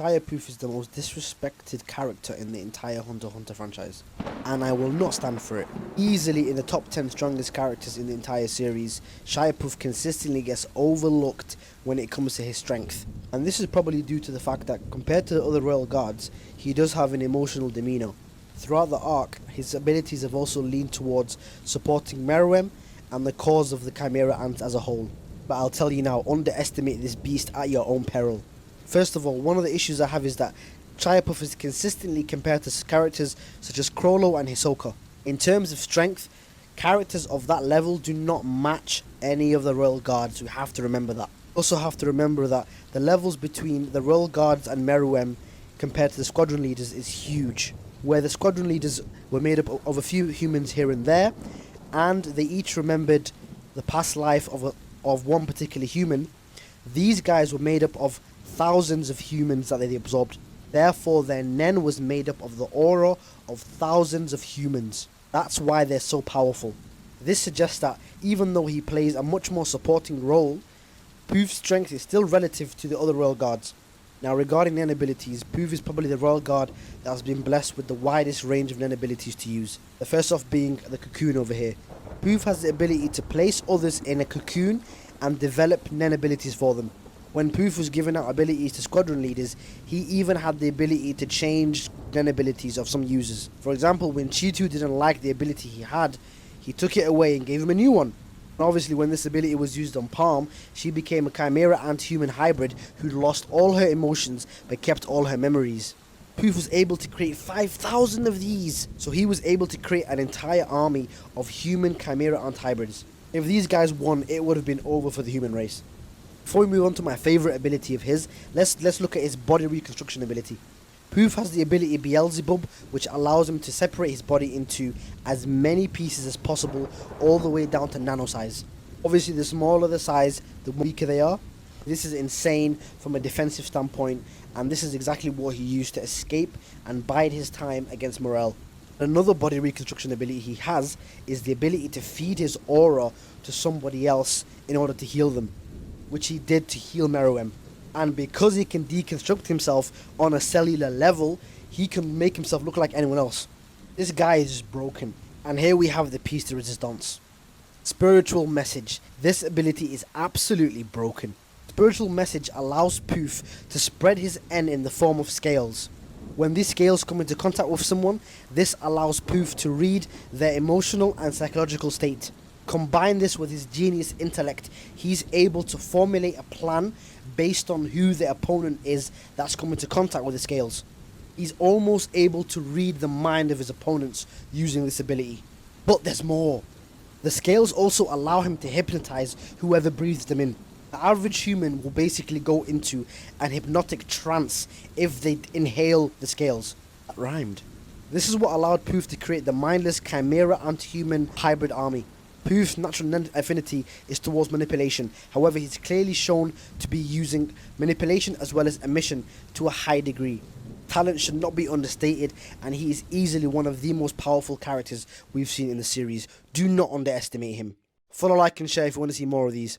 Shaiapouf is the most disrespected character in the entire Hunter x Hunter franchise, and I will not stand for it. Easily in the top 10 strongest characters in the entire series, Shaiapouf consistently gets overlooked when it comes to his strength, and this is probably due to the fact that compared to the other royal guards, he does have an emotional demeanor. Throughout the arc, his abilities have also leaned towards supporting Meruem and the cause of the Chimera Ant as a whole. But I'll tell you now, underestimate this beast at your own peril. First of all, one of the issues I have is that Shaiapouf is consistently compared to characters such as Chrollo and Hisoka. In terms of strength, characters of that level do not match any of the Royal Guards. We have to remember that. Also have to remember that the levels between the Royal Guards and Meruem compared to the squadron leaders is huge. Where the squadron leaders were made up of a few humans here and there, and they each remembered the past life of one particular human, these guys were made up of thousands of humans that they absorbed. Therefore, their Nen was made up of the aura of thousands of humans. That's why they're so powerful. This suggests that even though he plays a much more supporting role, Pouf's strength is still relative to the other Royal Guards. Now, regarding Nen abilities, Pouf is probably the Royal Guard that has been blessed with the widest range of Nen abilities to use. The first off being the cocoon over here. Pouf has the ability to place others in a cocoon and develop Nen abilities for them. When Pouf was giving out abilities to squadron leaders, he even had the ability to change Nen abilities of some users. For example, when Chitu didn't like the ability he had, he took it away and gave him a new one. And obviously, when this ability was used on Palm, she became a Chimera Ant-Human hybrid who'd lost all her emotions but kept all her memories. Pouf was able to create 5,000 of these, so he was able to create an entire army of human Chimera Ant hybrids. If these guys won, it would have been over for the human race. Before we move on to my favourite ability of his, let's look at his body reconstruction ability. Pouf has the ability Beelzebub, which allows him to separate his body into as many pieces as possible, all the way down to nano size. Obviously, the smaller the size, the weaker they are. This is insane from a defensive standpoint, and this is exactly what he used to escape and bide his time against Morel. Another body reconstruction ability he has is the ability to feed his aura to somebody else in order to heal them, which he did to heal Meruem. And because he can deconstruct himself on a cellular level, he can make himself look like anyone else. This guy is just broken. And here we have the piece de resistance. Spiritual Message. This ability is absolutely broken. Spiritual Message allows Pouf to spread his N in the form of scales. When these scales come into contact with someone, this allows Pouf to read their emotional and psychological state. Combine this with his genius intellect, he's able to formulate a plan based on who the opponent is that's come into contact with the scales. He's almost able to read the mind of his opponents using this ability. But there's more. The scales also allow him to hypnotize whoever breathes them in. The average human will basically go into an hypnotic trance if they inhale the scales. That rhymed. This is what allowed Pouf to create the mindless Chimera Ant-Human hybrid army. Pouf's natural affinity is towards manipulation. However, he's clearly shown to be using manipulation as well as emission to a high degree. Talent should not be understated, and he is easily one of the most powerful characters we've seen in the series. Do not underestimate him. Follow, like, and share if you want to see more of these.